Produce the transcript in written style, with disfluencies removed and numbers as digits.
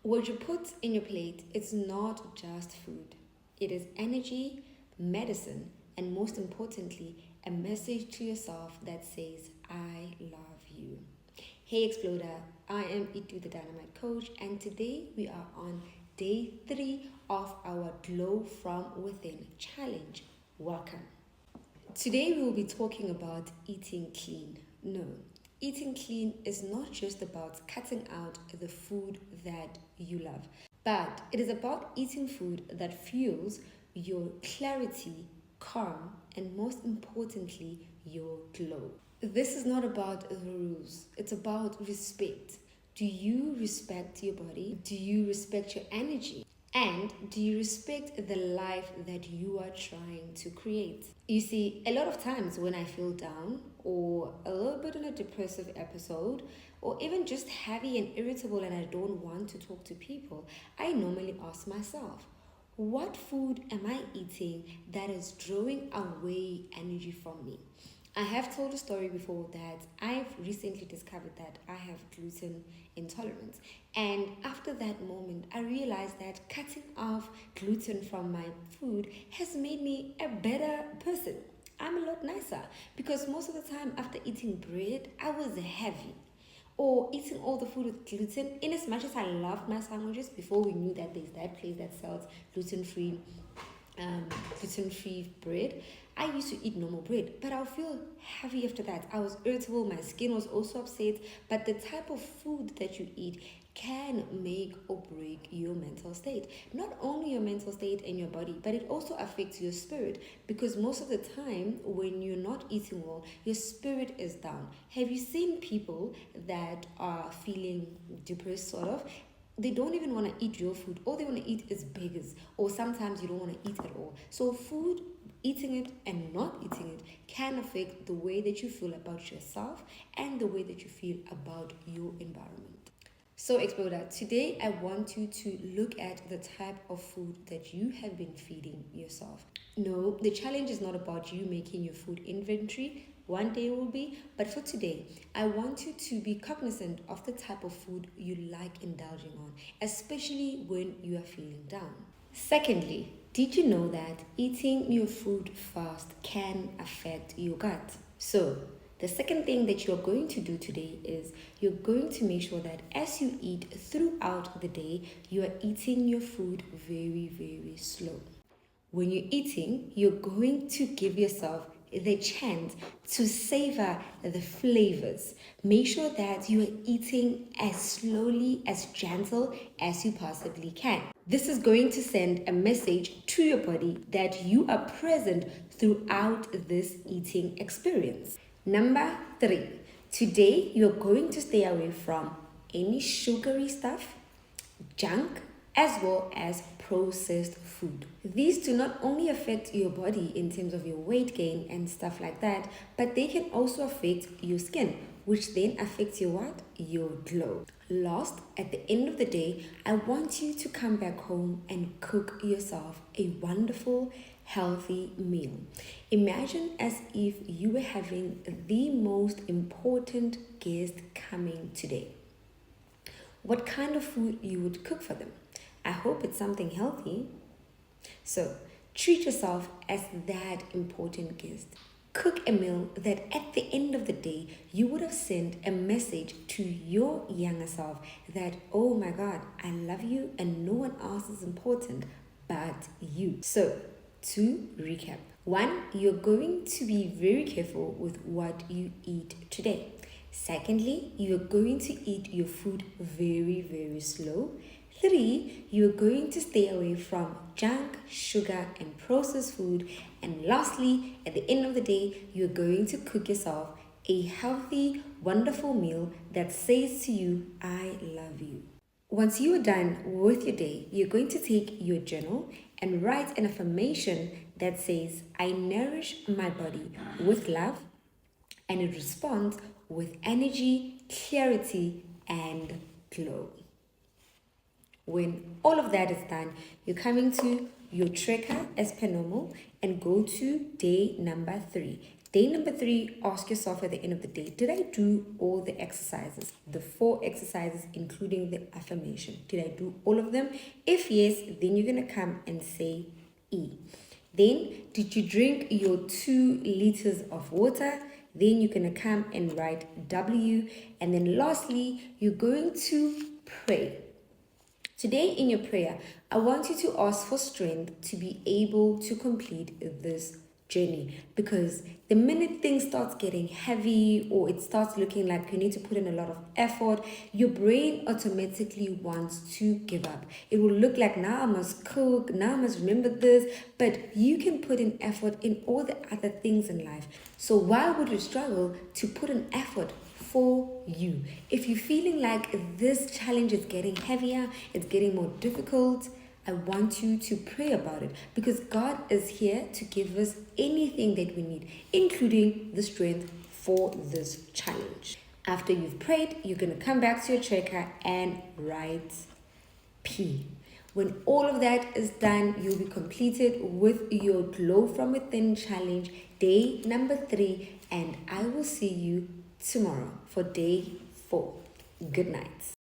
What you put in your plate, it's not just food. It is energy, medicine, and most importantly, a message to yourself that says, I love you. Hey Exploder, I am Itu the Dynamite Coach, and today we are on day 3 of our Glow from Within challenge. Welcome. Today we will be talking about eating clean. No, eating clean is not just about cutting out the food that you love, but it is about eating food that fuels your clarity, calm, and most importantly, your glow. This is not about the rules, it's about respect. Do you respect your body? Do you respect your energy? And do you respect the life that you are trying to create? You see, a lot of times when I feel down or a little bit in a depressive episode, or even just heavy and irritable and I don't want to talk to people, I normally ask myself, what food am I eating that is drawing away energy from me? I have told a story before that I've recently discovered that I have gluten intolerance. And after that moment, I realized that cutting off gluten from my food has made me a better person. I'm a lot nicer because most of the time after eating bread, I was heavy. Or eating all the food with gluten, in as much as I loved my sandwiches before we knew that there's that place that sells gluten-free bread. I used to eat normal bread, but I'll feel heavy after that. I was irritable, my skin was also upset. But the type of food that you eat can make or break your mental state. Not only your mental state and your body, but it also affects your spirit, because most of the time when you're not eating well, your spirit is down. Have you seen people that are feeling depressed sort of? They don't even want to eat real food. All they want to eat is burgers, or sometimes you don't want to eat at all. So food, eating it and not eating it, can affect the way that you feel about yourself and the way that you feel about your environment. So Explorer, today I want you to look at the type of food that you have been feeding yourself. No, the challenge is not about you making your food inventory. One day it will be, but for today, I want you to be cognizant of the type of food you like indulging on, especially when you are feeling down. Secondly, did you know that eating your food fast can affect your gut? So, the second thing that you're going to do today is you're going to make sure that as you eat throughout the day, you are eating your food very, very slow. When you're eating, you're going to give yourself the chance to savor the flavors. Make sure that you are eating as slowly, as gentle as you possibly can. This is going to send a message to your body that you are present throughout this eating experience. Number 3, today you're going to stay away from any sugary stuff, junk, as well as processed food. These do not only affect your body in terms of your weight gain and stuff like that, but they can also affect your skin, which then affects your what? Your glow. Last, at the end of the day, I want you to come back home and cook yourself a wonderful, healthy meal. Imagine as if you were having the most important guest coming today. What kind of food you would cook for them? I hope it's something healthy. So, treat yourself as that important guest. Cook a meal that at the end of the day, you would have sent a message to your younger self that, oh my God, I love you and no one else is important but you. So, to recap. 1, you're going to be very careful with what you eat today. Secondly, you're going to eat your food very, very slow. 3, you're going to stay away from junk, sugar, and processed food. And lastly, at the end of the day, you're going to cook yourself a healthy, wonderful meal that says to you, I love you. Once you are done with your day, you're going to take your journal and write an affirmation that says, I nourish my body with love, and it responds with energy, clarity, and glow. When all of that is done, you're coming to your tracker as per normal and go to day number 3. Day number 3, ask yourself at the end of the day, did I do all the exercises? The 4 exercises, including the affirmation. Did I do all of them? If yes, then you're going to come and say E. Then, did you drink your 2 liters of water? Then you're going to come and write W. And then lastly, you're going to pray. Today in your prayer, I want you to ask for strength to be able to complete this journey, because the minute things starts getting heavy or it starts looking like you need to put in a lot of effort, your brain automatically wants to give up. It will look like, now I must cook, now I must remember this, but you can put in effort in all the other things in life. So why would you struggle to put an effort for you? If you're feeling like this challenge is getting heavier, it's getting more difficult, I want you to pray about it, because God is here to give us anything that we need, including the strength for this challenge. After you've prayed, you're going to come back to your tracker and write P. When all of that is done, you'll be completed with your Glow From Within challenge, day number 3, and I will see you tomorrow for day 4. Good night.